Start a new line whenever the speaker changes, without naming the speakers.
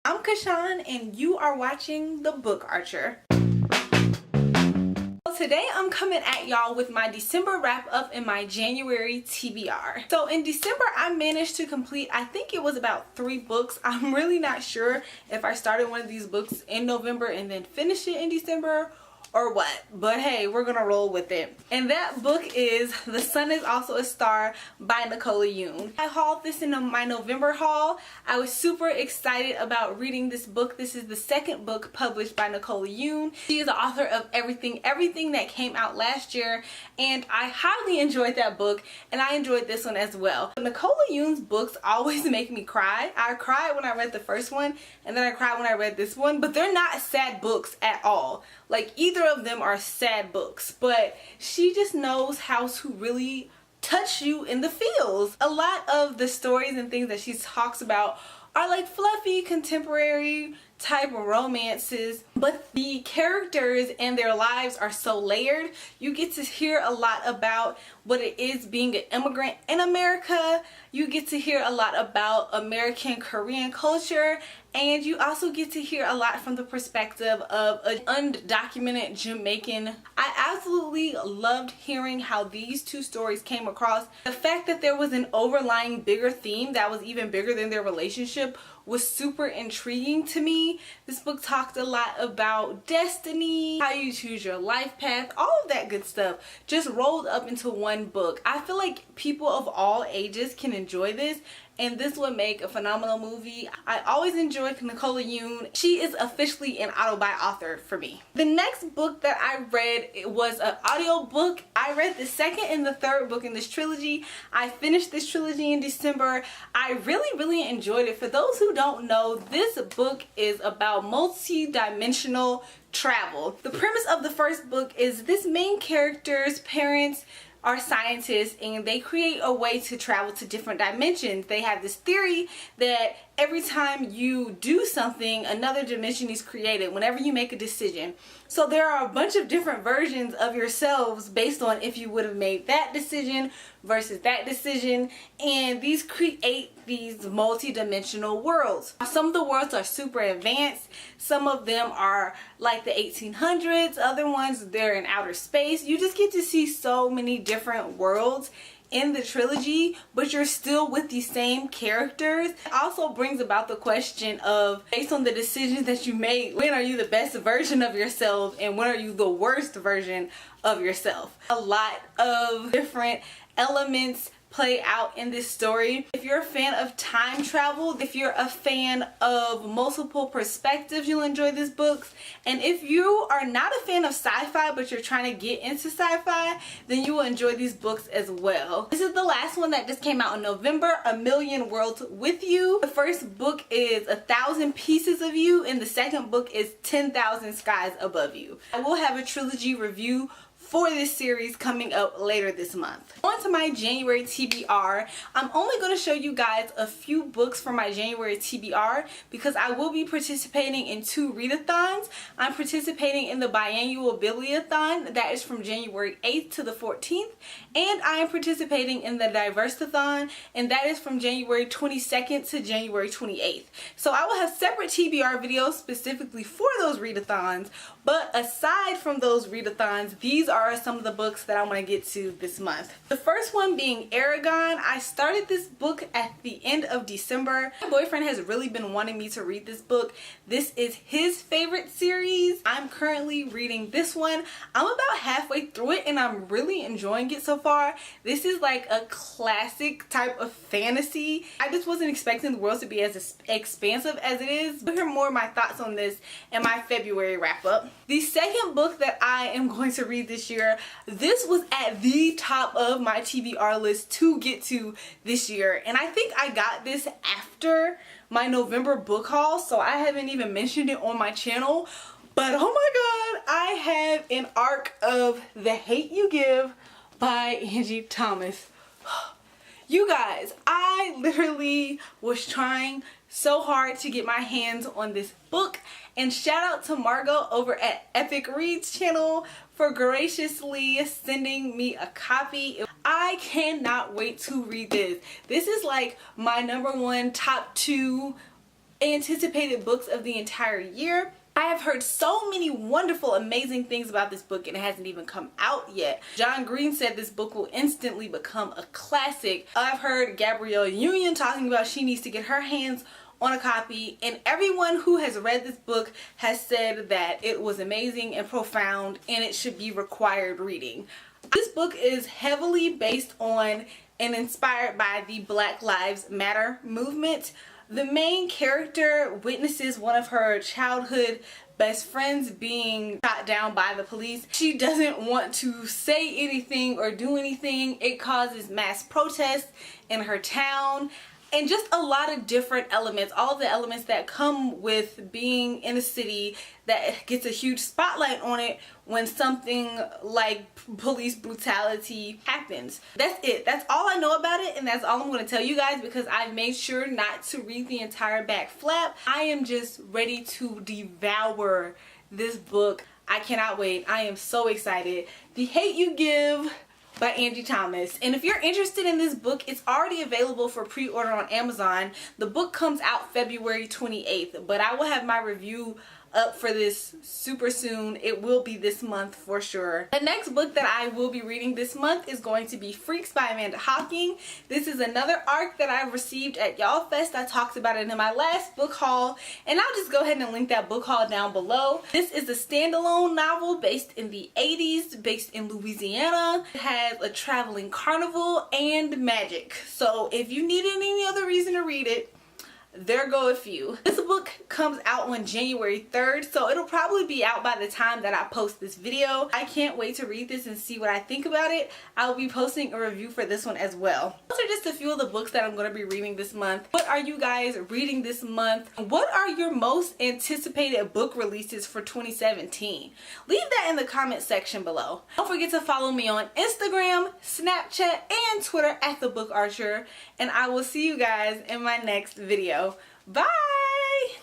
I'm Kashan and you are watching The Book Archer. Today I'm coming at y'all with my December wrap up and my January TBR. So in December I managed to complete, I think it was about 3 books. I'm really not sure if I started one of these books in November and then finished it in December or what, but hey, we're gonna roll with it. And that book is The Sun Is Also a Star by Nicola Yoon. I hauled this in my November haul. I was super excited about reading this book. This is the second book published by Nicola Yoon. She is the author of Everything that came out last year, and I highly enjoyed that book, and I enjoyed this one as well. Nicola Yoon's books always make me cry. I cried when I read the first one, and then I cried when I read this one, but they're not sad books at all. Like, either of them are sad books, but she just knows how to really touch you in the feels. A lot of the stories and things that she talks about are like fluffy contemporary type of romances, but the characters and their lives are so layered. You get to hear a lot about what it is being an immigrant in America. You get to hear a lot about American Korean culture, and you also get to hear a lot from the perspective of an undocumented Jamaican. I absolutely loved hearing how these two stories came across. The fact that there was an overlying bigger theme that was even bigger than their relationship was super intriguing to me. This book talked a lot about destiny, how you choose your life path, all of that good stuff just rolled up into one book. I feel like people of all ages can enjoy this, and this would make a phenomenal movie. I always enjoyed Nicola Yoon. She is officially an auto-buy author for me. The next book that I read was an audio book. I read the second and the third book in this trilogy. I finished this trilogy in December. I really enjoyed it. For those who don't know, this book is about multi-dimensional travel. The premise of the first book is this main character's parents are scientists, and they create a way to travel to different dimensions. They have this theory that every time you do something, another dimension is created whenever you make a decision. So there are a bunch of different versions of yourselves based on if you would have made that decision versus that decision, and these create these multi-dimensional worlds. Some of the worlds are super advanced. Some of them are like the 1800s. Other ones, they're in outer space. You just get to see so many different worlds in the trilogy, but you're still with the same characters. It also brings about the question of, based on the decisions that you made, when are you the best version of yourself and when are you the worst version of yourself? A lot of different elements play out in this story. If you're a fan of time travel, if you're a fan of multiple perspectives, you'll enjoy this book. And if you are not a fan of sci-fi but you're trying to get into sci-fi, then you will enjoy these books as well. This is the last one that just came out in November, A Million Worlds with You. The first book is 1,000 Pieces of You, and the second book is 10,000 Skies Above You. I will have a trilogy review for this series coming up later this month. On to my January TBR. I'm only going to show you guys a few books for my January TBR because I will be participating in 2 readathons. I'm participating in the biannual Bibliothon that is from January 8th to the 14th, and I am participating in the Diversathon, and that is from January 22nd to January 28th. So I will have separate TBR videos specifically for those readathons, but aside from those readathons, these are some of the books that I want to get to this month. The first one being Eragon. I started this book at the end of December. My boyfriend has really been wanting me to read this book. This is his favorite series. I'm currently reading this one. I'm about halfway through it and I'm really enjoying it so far. This is like a classic type of fantasy. I just wasn't expecting the world to be as expansive as it is. You'll hear more of my thoughts on this in my February wrap up. The second book that I am going to read this year, this was at the top of my TBR list to get to this year, and I think I got this after my November book haul, so I haven't even mentioned it on my channel, but oh my god, I have an arc of The Hate You Give by Angie Thomas. You guys, I literally was trying so hard to get my hands on this book, and shout out to Margot over at Epic Reads channel for graciously sending me a copy. I cannot wait to read this. This is like my #1 top 2 anticipated books of the entire year. I have heard so many wonderful, amazing things about this book and it hasn't even come out yet. John Green said this book will instantly become a classic. I've heard Gabrielle Union talking about she needs to get her hands on a copy, and everyone who has read this book has said that it was amazing and profound and it should be required reading. This book is heavily based on and inspired by the Black Lives Matter movement. The main character witnesses one of her childhood best friends being shot down by the police. She doesn't want to say anything or do anything. It causes mass protests in her town and just a lot of different elements, all the elements that come with being in a city that gets a huge spotlight on it when something like police brutality happens. That's it. That's all I know about it, and that's all I'm going to tell you guys because I've made sure not to read the entire back flap. I am just ready to devour this book. I cannot wait. I am so excited. The Hate You Give by Angie Thomas. And if you're interested in this book, it's already available for pre-order on Amazon. The book comes out February 28th, but I will have my review up for this super soon. It will be this month for sure. The next book that I will be reading this month is going to be Freeks by Amanda Hocking. This is another arc that I received at Y'all Fest. I talked about it in my last book haul, and I'll just go ahead and link that book haul down below. This is a standalone novel based in the 80s, based in Louisiana. It has a traveling carnival and magic. So if you need any other reason to read it, there go a few. This book comes out on January 3rd, so it'll probably be out by the time that I post this video. I can't wait to read this and see what I think about it. I'll be posting a review for this one as well. Those are just a few of the books that I'm going to be reading this month. What are you guys reading this month? What are your most anticipated book releases for 2017? Leave that in the comment section below. Don't forget to follow me on Instagram, Snapchat, and Twitter at theBookArcher, and I will see you guys in my next video. Bye!